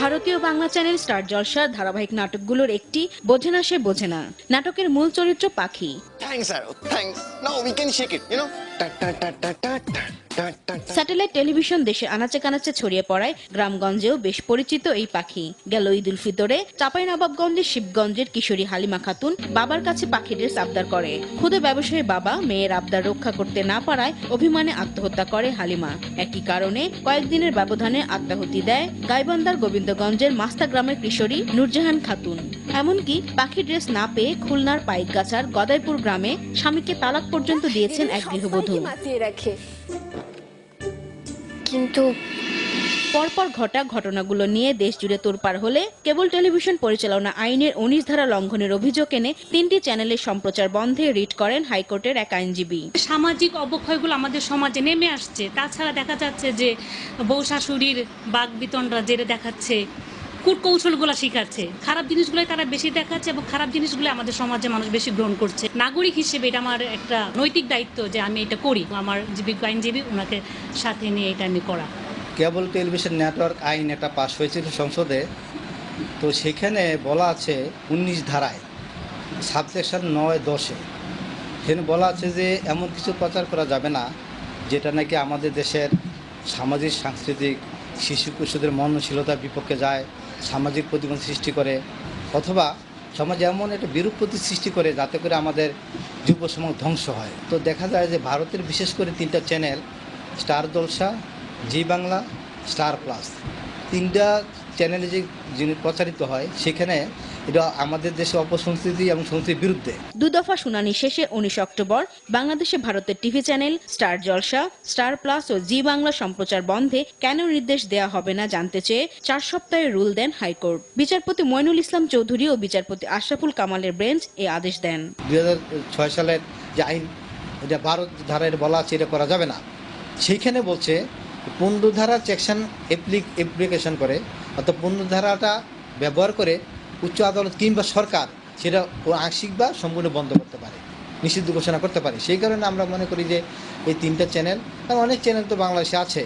ভারতীয় Bangla channel star জলসার ধারাবাহিক নাটকগুলোর একটি বোঝে না সে বোঝে না। নাটকের মূল চরিত্র পাখি। Thanks, Arrow. Thanks. Now we can shake it, you know? Ta ta ta ta ta ta ta ta. Satellite television দেশে আনাচে কানাচে ছড়িয়ে পড়ায় গ্রামগঞ্জেও বেশ পরিচিত এই পাখি। গেল ঈদ উল ফিতরে চাঁপাইনবাবগঞ্জের শিবগঞ্জের কিশোরী হালিমা খাতুন বাবার কাছে পাখি ড্রেস আবদার করে। খুদে ব্যবসায়ী বাবা মেয়ের আবদার রক্ষা করতে না পারায় অভিমানে আত্মহত্যা করে হালিমা। একই কারণে কয়েকদিনের ব্যবধানে আত্মাহুতি দেয় গাইবান্ধার গোবিন্দগঞ্জের মাস্তা গ্রামের কিশোরী নূরজাহান খাতুন। এমনকি পাখি ড্রেস না পেয়ে খুলনার পাইকগাছার গদাইপুর গ্রামে স্বামীকে তালাক পর্যন্ত দিয়েছেন এক গৃহবধূ। কিন্তু পরপর ঘটা ঘটনাগুলো নিয়ে দেশ জুড়ে তোলপাড় হলে কেবল টেলিভিশন পরিচালনা আইনের ১৯ ধারা লঙ্ঘনের অভিযোগ এনে ৩টি চ্যানেলের সম্প্রচার বন্ধে রিট করেন হাইকোর্টের এক আইনজীবী। সামাজিক অবক্ষয়গুলো আমাদের সমাজে নেমে আসছে। তাছাড়া দেখা যাচ্ছে যে বউ শাশুড়ির বাকবিতণ্ডা জেরে দেখাচ্ছে, কূটকৌশলগুলো শিখাচ্ছে, খারাপ জিনিসগুলোই তারা বেশি দেখাচ্ছে এবং খারাপ জিনিসগুলো আমাদের সমাজে মানুষ বেশি গ্রহণ করছে। নাগরিক হিসেবে এটা আমার একটা নৈতিক দায়িত্ব যে আমি এটা করি। আমার বিজ্ঞ আইনজীবী ওনাকে সাথে নিয়ে এটা আমি করা। কেবল টেলিভিশন নেটওয়ার্ক আইন একটা পাশ হয়েছিল সংসদে, তো সেখানে বলা আছে ১৯ ধারায় সাবসেকশন ৯-১০-এ সেখানে বলা আছে যে এমন কিছু প্রচার করা যাবে না যেটা নাকি আমাদের দেশের সামাজিক সাংস্কৃতিক শিশু কিশোরদের মননশীলতার বিপক্ষে যায়, সামাজিক প্রতিবন্ধ সৃষ্টি করে, অথবা সমাজে এমন একটা বিরূপ সৃষ্টি করে যাতে করে আমাদের যুব সমাজ ধ্বংস হয়। তো দেখা যায় যে ভারতের বিশেষ করে 3টা চ্যানেল স্টার জলসা, জি বাংলা, স্টার প্লাস, 3টা চ্যানেলে যে যিনি প্রচারিত হয় সেখানে এটা আমাদের দেশে অপসংস্কৃতি এবং সংস্কৃতির বিরুদ্ধে। দুদফা শুনানি শেষে ১৯ অক্টোবর বাংলাদেশে ভারতের টিভি চ্যানেল স্টার জলসা, স্টার প্লাস ও জি বাংলা সম্প্রচার বন্ধে কেন নির্দেশ দেয়া হবে না জানতে চেয়ে 4 সপ্তাহের রুল দেন হাইকোর্ট। বিচারপতি মইনুল ইসলাম চৌধুরী ও বিচারপতি আশরাফুল কামালের বেঞ্চ এই আদেশ দেন। ২০০৬ সালের যে আইন, এটা ১২ ধারায় বলা আছে এটা করা যাবে না, সেইখানে বলছে ১৫ ধারা সেকশন অ্যাপ্লিকেশন করে, অর্থাৎ ১৫ ধারাটা ব্যবহার করে উচ্চ আদালত কিংবা সরকার সেটা আংশিক বা সম্পূর্ণ বন্ধ করতে পারে, নিষিদ্ধ ঘোষণা করতে পারে। সেই কারণে আমরা মনে করি যে এই 3টা চ্যানেল, অনেক চ্যানেল তো বাংলাদেশে আছে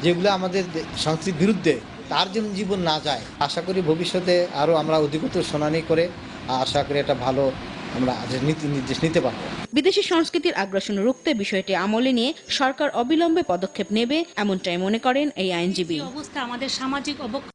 যেগুলো আমাদের সংস্কৃতির বিরুদ্ধে, তার যেন জীবন না যায়। আশা করি ভবিষ্যতে আরও আমরা অধিকতর শুনানি করে আশা করি একটা ভালো আমরা নির্দেশ নিতে পারবো। বিদেশি সংস্কৃতির আগ্রাসন রুখতে বিষয়টি আমলে নিয়ে সরকার অবিলম্বে পদক্ষেপ নেবে এমনটাই মনে করেন এই আইনজীবী। অবস্থা আমাদের সামাজিক অবক্ষয়